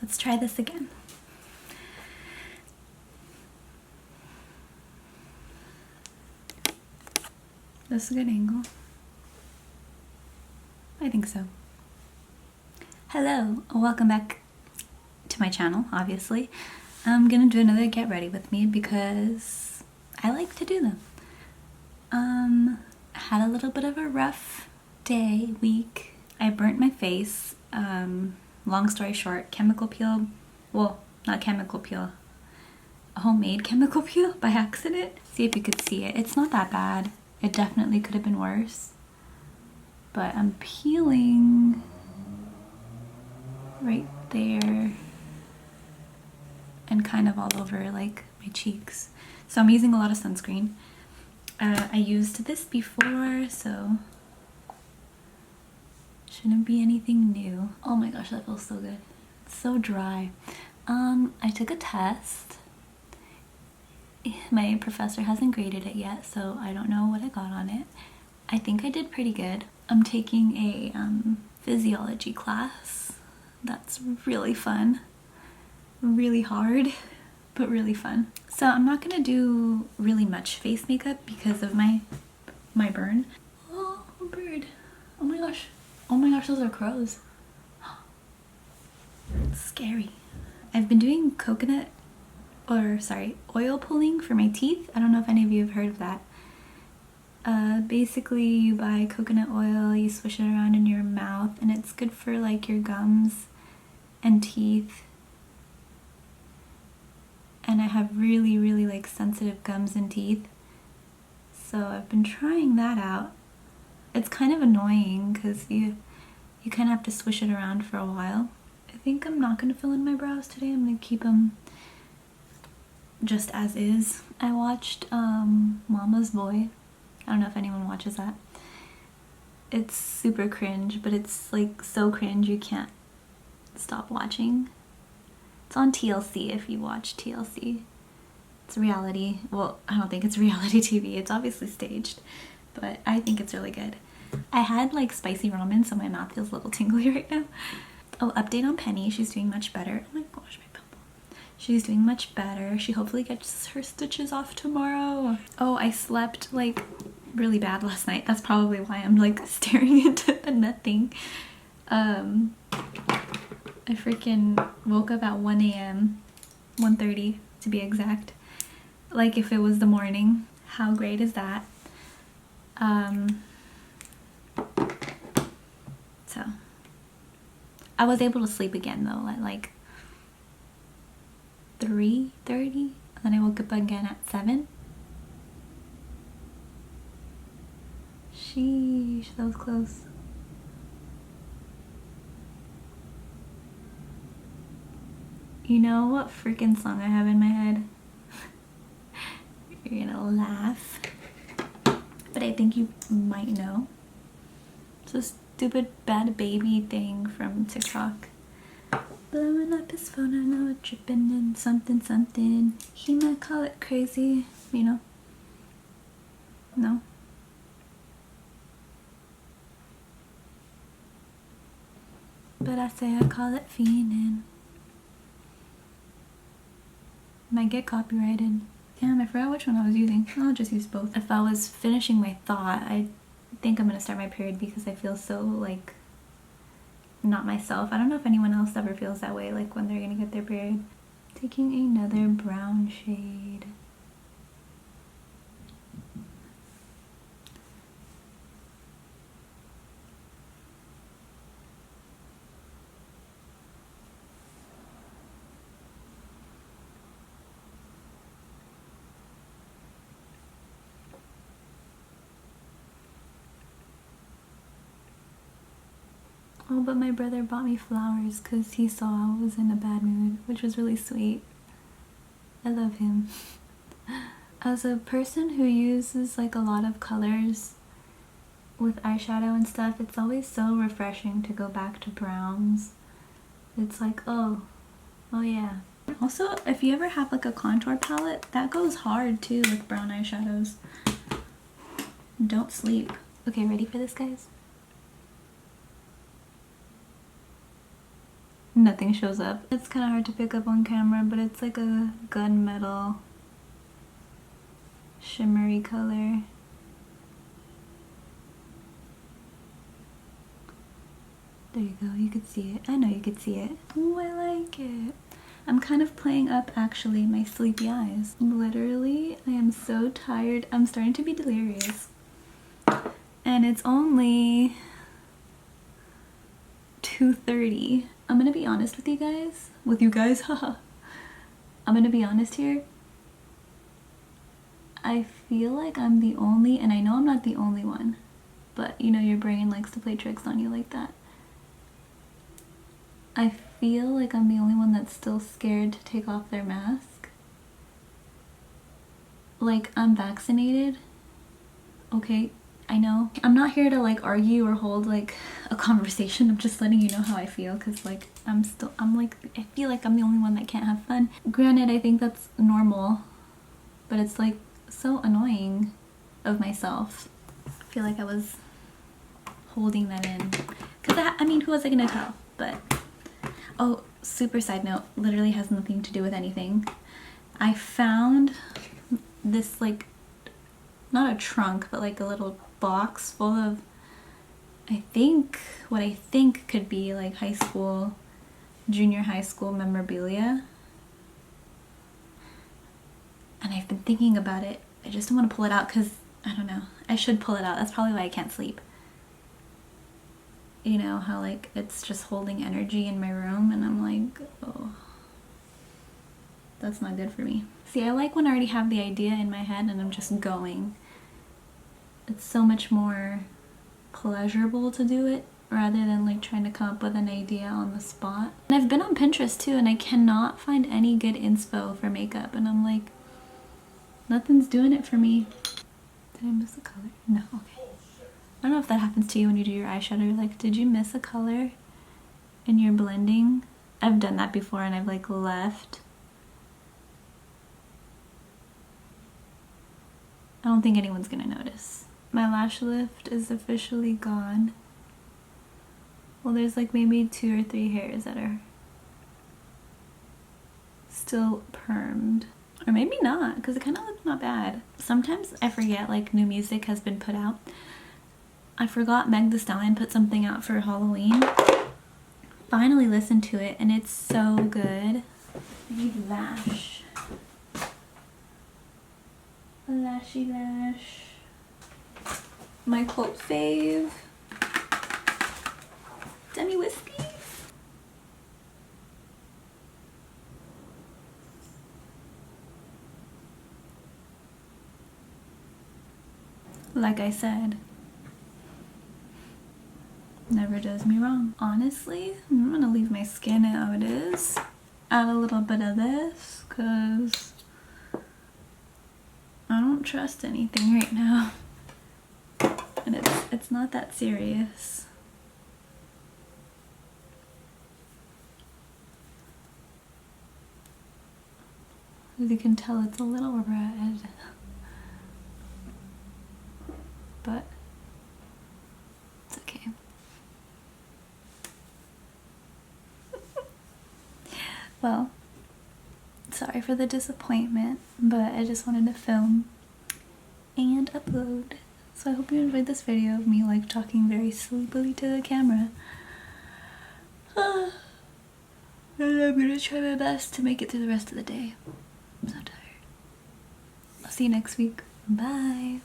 Let's try this again. This is a good angle. I think so. Hello, welcome back to my channel, obviously. I'm gonna do another get ready with me because I like to do them. Had a little bit of a rough day, week. I burnt my face. Long story short, chemical peel, well, not chemical peel, a homemade chemical peel by accident. See if you could see it. It's not that bad. It definitely could have been worse. But I'm peeling right there and kind of all over like my cheeks. So I'm using a lot of sunscreen. I used this before, so shouldn't be anything new. Oh my gosh, that feels so good. It's so dry. I took a test. My professor hasn't graded it yet, so I don't know what I got on it. I think I did pretty good. I'm taking a physiology class. That's really fun. Really hard, but really fun. So I'm not gonna do really much face makeup because of my burn. Oh, a bird. Oh my gosh. Oh my gosh, those are crows. It's scary. I've been doing oil pulling for my teeth. I don't know if any of you have heard of that. Basically you buy coconut oil, you swish it around in your mouth, and it's good for like your gums and teeth. And I have really like sensitive gums and teeth, so I've been trying that out. It's kind of annoying because you kind of have to swish it around for a while. I think I'm not going to fill in my brows today. I'm going to keep them just as is. I watched Mama's Boy. I don't know if anyone watches that. It's super cringe, but it's like so cringe you can't stop watching. It's on TLC if you watch TLC. It's reality. Well, I don't think it's reality TV. It's obviously staged, but I think it's really good. I had like spicy ramen, so my mouth feels a little tingly right now. Oh, update on Penny. She's doing much better. Oh my gosh, my pimple. She's doing much better. She hopefully gets her stitches off tomorrow. Oh, I slept like really bad last night. That's probably why I'm like staring into the nothing. I freaking woke up at 1 a.m. 1:30 to be exact. Like if it was the morning. How great is that? So I was able to sleep again though at like 3:30, and then I woke up again at 7. Sheesh, that was close. You know what freaking song I have in my head? You're gonna laugh. But I think you might know. It's a stupid Bad Baby thing from TikTok. Blowing up his phone, I know it dripping in something something. He might call it crazy, you know? No? But I say I call it fiending. Might get copyrighted. Damn, I forgot which one I was using. I'll just use both. If I was finishing my thought, I think I'm gonna start my period because I feel so like not myself. I don't know if anyone else ever feels that way, like when they're gonna get their period. Taking another brown shade. Oh, but my brother bought me flowers because he saw I was in a bad mood, which was really sweet. I love him. As a person who uses like a lot of colors with eyeshadow and stuff, it's always so refreshing to go back to browns. It's like, oh yeah. Also, if you ever have like a contour palette, that goes hard too with brown eyeshadows. Don't sleep. Okay, ready for this, guys? nothing shows up. It's kind of hard to pick up on camera, but it's like a gunmetal shimmery color. There you go, you could see it. I know you could see it. Oh, I like it. I'm kind of playing up actually my sleepy eyes. Literally, I am so tired. I'm starting to be delirious. And it's only 2:30. I'm gonna be honest with you guys. Haha. I'm gonna be honest here. I feel like I'm the only, and I know I'm not the only one, but you know your brain likes to play tricks on you like that. I feel like I'm the only one that's still scared to take off their mask. Like, I'm vaccinated. Okay, I know. I'm not here to like argue or hold like a conversation. I'm just letting you know how I feel, because like I feel like I'm the only one that can't have fun. Granted, I think that's normal, but it's like so annoying of myself. I feel like I was holding that in. Because I mean, who was I gonna tell? But, oh, super side note, literally has nothing to do with anything. I found this like, not a trunk, but like a little box full of, what I think could be like high school, junior high school memorabilia. And I've been thinking about it. I just don't want to pull it out because, I don't know. I should pull it out. That's probably why I can't sleep. You know how like it's just holding energy in my room, and I'm like, oh, that's not good for me. See, I like when I already have the idea in my head and I'm just going. It's so much more pleasurable to do it rather than like trying to come up with an idea on the spot. And I've been on Pinterest too, and I cannot find any good inspo for makeup, and I'm like, nothing's doing it for me. Did I miss a color? No, okay. I don't know if that happens to you when you do your eyeshadow. You're like, did you miss a color in your blending? I've done that before and I've like left. I don't think anyone's gonna notice. My lash lift is officially gone. Well, there's like maybe 2 or 3 hairs that are still permed. Or maybe not, because it kind of looks not bad. Sometimes I forget like new music has been put out. I forgot Meg Thee Stallion put something out for Halloween. Finally listened to it and it's so good. I need lash. A lashy lash. My quote fave. Demi Wispy. Like I said, never does me wrong. Honestly, I'm gonna leave my skin how it is. Add a little bit of this, cause I don't trust anything right now. And it's not that serious. As you can tell, it's a little red. But it's okay. Well, sorry for the disappointment, but I just wanted to film and upload. So I hope you enjoyed this video of me like talking very sleepily to the camera. And I'm gonna try my best to make it through the rest of the day. I'm so tired. I'll see you next week. Bye.